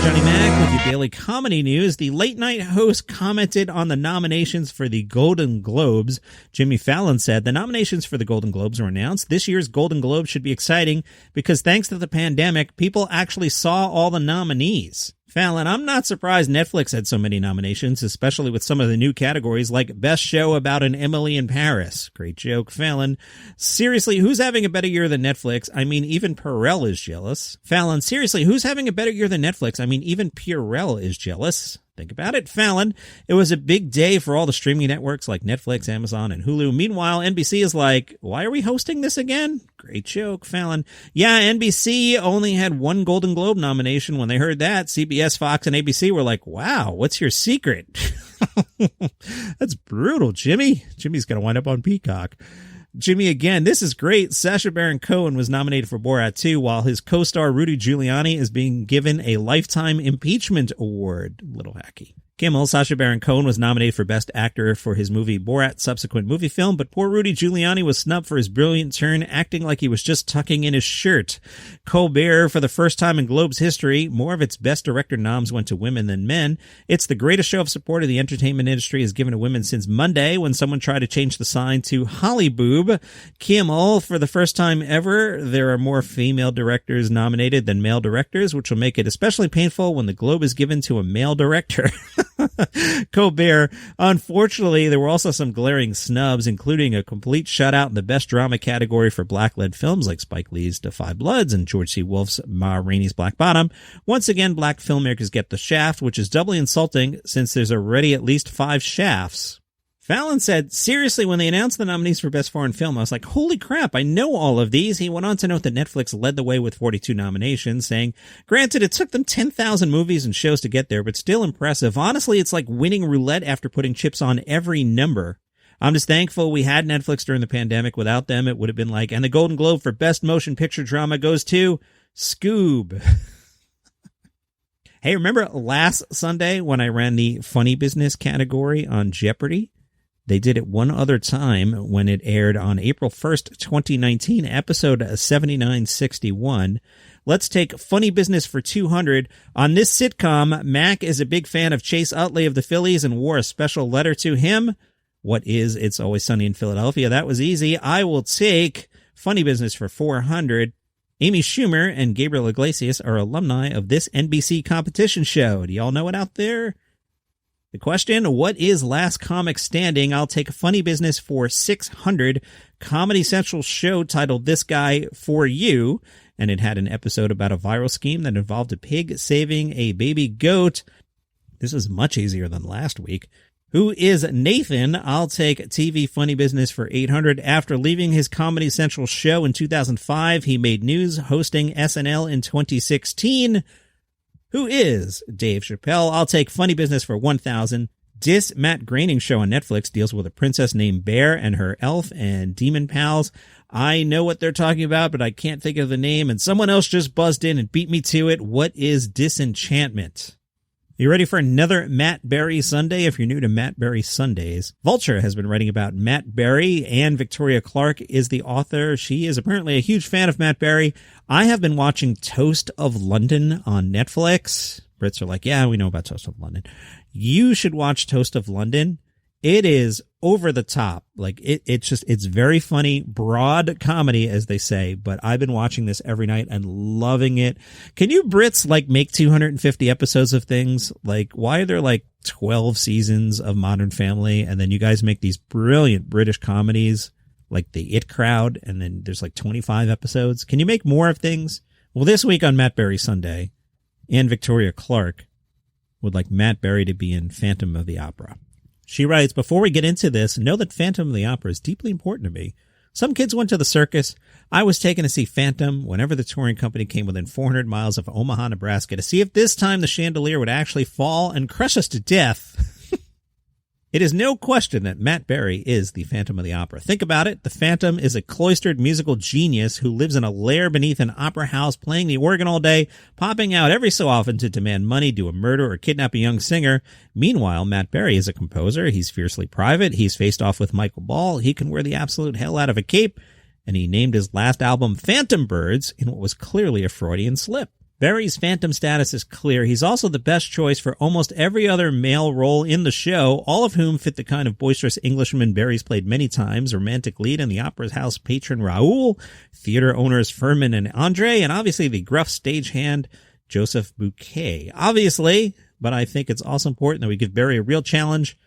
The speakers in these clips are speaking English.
Johnny Mac with your daily comedy news. The late night host commented on the nominations for the Golden Globes. Jimmy Fallon said the nominations for the Golden Globes were announced. This year's Golden Globes should be exciting because thanks to the pandemic, people actually saw all the nominees. Fallon, I'm not surprised Netflix had so many nominations, especially with some of the new categories like Best Show About an Emily in Paris. Great joke, Fallon. Seriously, who's having a better year than Netflix? I mean, even Purell is jealous. Fallon, seriously, who's having a better year than Netflix? I mean, even Purell is jealous. Think about it, Fallon. It was a big day for all the streaming networks like Netflix, Amazon, and Hulu. Meanwhile, NBC is like, why are we hosting this again? Great joke, Fallon. Yeah, NBC only had one Golden Globe nomination. When they heard that, CBS, Fox, and ABC were like, wow, what's your secret? That's brutal, Jimmy. Jimmy's going to wind up on Peacock. Jimmy again, this is great. Sacha Baron Cohen was nominated for Borat 2, while his co-star Rudy Giuliani is being given a Lifetime Impeachment Award. Little hacky. Kimmel, Sacha Baron Cohen was nominated for Best Actor for his movie Borat subsequent movie film, but poor Rudy Giuliani was snubbed for his brilliant turn acting like he was just tucking in his shirt. Colbert, for the first time in Globe's history, more of its Best Director noms went to women than men. It's the greatest show of support of the entertainment industry has given to women since Monday when someone tried to change the sign to Holly Boob. Kimmel, for the first time ever, there are more female directors nominated than male directors, which will make it especially painful when the Globe is given to a male director. Colbert, unfortunately, there were also some glaring snubs, including a complete shutout in the Best Drama category for black-led films like Spike Lee's Da 5 Bloods and George C. Wolfe's Ma Rainey's Black Bottom. Once again, black filmmakers get the shaft, which is doubly insulting since there's already at least 5 shafts. Fallon said, seriously, when they announced the nominees for Best Foreign Film, I was like, holy crap, I know all of these. He went on to note that Netflix led the way with 42 nominations, saying, granted, it took them 10,000 movies and shows to get there, but still impressive. Honestly, it's like winning roulette after putting chips on every number. I'm just thankful we had Netflix during the pandemic. Without them, it would have been like, and the Golden Globe for Best Motion Picture Drama goes to Scoob. Hey, remember last Sunday when I ran the funny business category on Jeopardy? They did it one other time when it aired on April 1st, 2019, episode 7961. Let's take funny business for 200. On this sitcom, Mac is a big fan of Chase Utley of the Phillies and wore a special letter to him. What is It's Always Sunny in Philadelphia? That was easy. I will take funny business for 400. Amy Schumer and Gabriel Iglesias are alumni of this NBC competition show. Do y'all know it out there? The question, what is Last Comic Standing? I'll take funny business for 600. Comedy Central show titled This Guy For You, and it had an episode about a viral scheme that involved a pig saving a baby goat. This is much easier than last week. Who is Nathan? I'll take TV funny business for 800. After leaving his Comedy Central show in 2005, he made news hosting SNL in 2016. Who is Dave Chappelle? I'll take funny business for 1,000. This Matt Groening show on Netflix deals with a princess named Bear and her elf and demon pals. I know what they're talking about, but I can't think of the name, and someone else just buzzed in and beat me to it. What is Disenchantment? You ready for another Matt Berry Sunday? If you're new to Matt Berry Sundays, Vulture has been writing about Matt Berry, and Victoria Clark is the author. She is apparently a huge fan of Matt Berry. I have been watching Toast of London on Netflix. Brits are like, yeah, we know about Toast of London. You should watch Toast of London. It is over the top. Like it's very funny, broad comedy, as they say, but I've been watching this every night and loving it. Can you Brits like make 250 episodes of things? Like, why are there like 12 seasons of Modern Family? And then you guys make these brilliant British comedies like The It Crowd. And then there's like 25 episodes. Can you make more of things? Well, this week on Matt Berry Sunday, and Victoria Clark would like Matt Berry to be in Phantom of the Opera. She writes, before we get into this, know that Phantom of the Opera is deeply important to me. Some kids went to the circus. I was taken to see Phantom whenever the touring company came within 400 miles of Omaha, Nebraska, to see if this time the chandelier would actually fall and crush us to death. It is no question that Matt Berry is the Phantom of the Opera. Think about it. The Phantom is a cloistered musical genius who lives in a lair beneath an opera house, playing the organ all day, popping out every so often to demand money, do a murder, or kidnap a young singer. Meanwhile, Matt Berry is a composer. He's fiercely private. He's faced off with Michael Ball. He can wear the absolute hell out of a cape. And he named his last album Phantom Birds in what was clearly a Freudian slip. Barry's phantom status is clear. He's also the best choice for almost every other male role in the show, all of whom fit the kind of boisterous Englishman Barry's played many times, romantic lead in the opera house patron Raoul, theater owners Furman and Andre, and obviously the gruff stagehand Joseph Bouquet. Obviously, but I think it's also important that we give Barry a real challenge,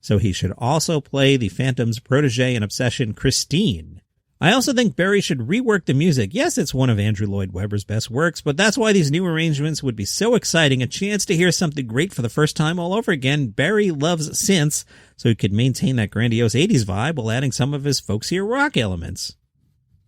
so he should also play the Phantom's protege and obsession, Christine. I also think Barry should rework the music. Yes, it's one of Andrew Lloyd Webber's best works, but that's why these new arrangements would be so exciting. A chance to hear something great for the first time all over again. Barry loves synths, so he could maintain that grandiose 80s vibe while adding some of his folksier rock elements.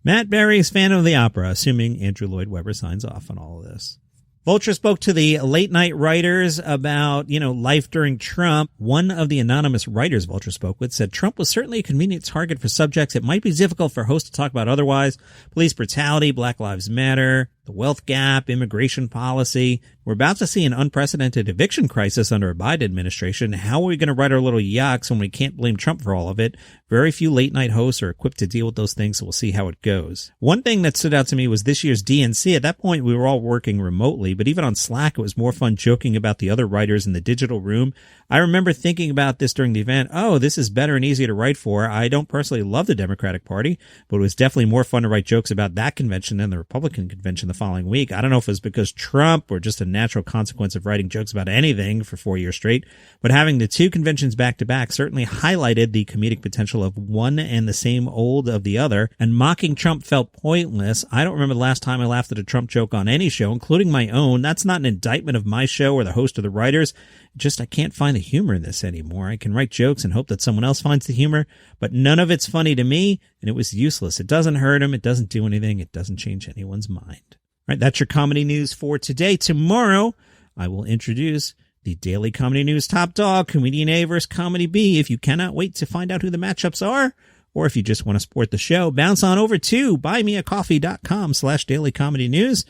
Matt Barry is Phantom of the Opera, assuming Andrew Lloyd Webber signs off on all of this. Vulture spoke to the late night writers about, life during Trump. One of the anonymous writers Vulture spoke with said Trump was certainly a convenient target for subjects it might be difficult for hosts to talk about otherwise. Police brutality, Black Lives Matter, the wealth gap, immigration policy. We're about to see an unprecedented eviction crisis under a Biden administration. How are we going to write our little yucks when we can't blame Trump for all of it? Very few late night hosts are equipped to deal with those things, so we'll see how it goes. One thing that stood out to me was this year's DNC. At that point, we were all working remotely, but even on Slack, it was more fun joking about the other writers in the digital room. I remember thinking about this during the event. Oh, this is better and easier to write for. I don't personally love the Democratic Party, but it was definitely more fun to write jokes about that convention than the Republican convention the following week. I don't know if it was because Trump or just a natural consequence of writing jokes about anything for 4 years straight, but having the two conventions back to back certainly highlighted the comedic potential of one and the same old of the other, and mocking Trump felt pointless. I don't remember the last time I laughed at a Trump joke on any show, including my own. That's not an indictment of my show or the host or the writers. Just I can't find the humor in this anymore. I can write jokes and hope that someone else finds the humor, but none of it's funny to me, and it was useless. It doesn't hurt him. It doesn't do anything. It doesn't change anyone's mind. All right, that's your comedy news for today. Tomorrow, I will introduce the Daily Comedy News top dog, Comedian A versus Comedy B. If you cannot wait to find out who the matchups are, or if you just want to support the show, bounce on over to buymeacoffee.com/dailycomedynews.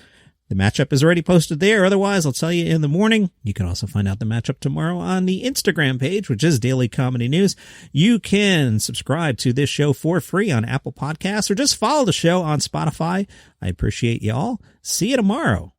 The matchup is already posted there. Otherwise, I'll tell you in the morning. You can also find out the matchup tomorrow on the Instagram page, which is Daily Comedy News. You can subscribe to this show for free on Apple Podcasts or just follow the show on Spotify. I appreciate you all. See you tomorrow.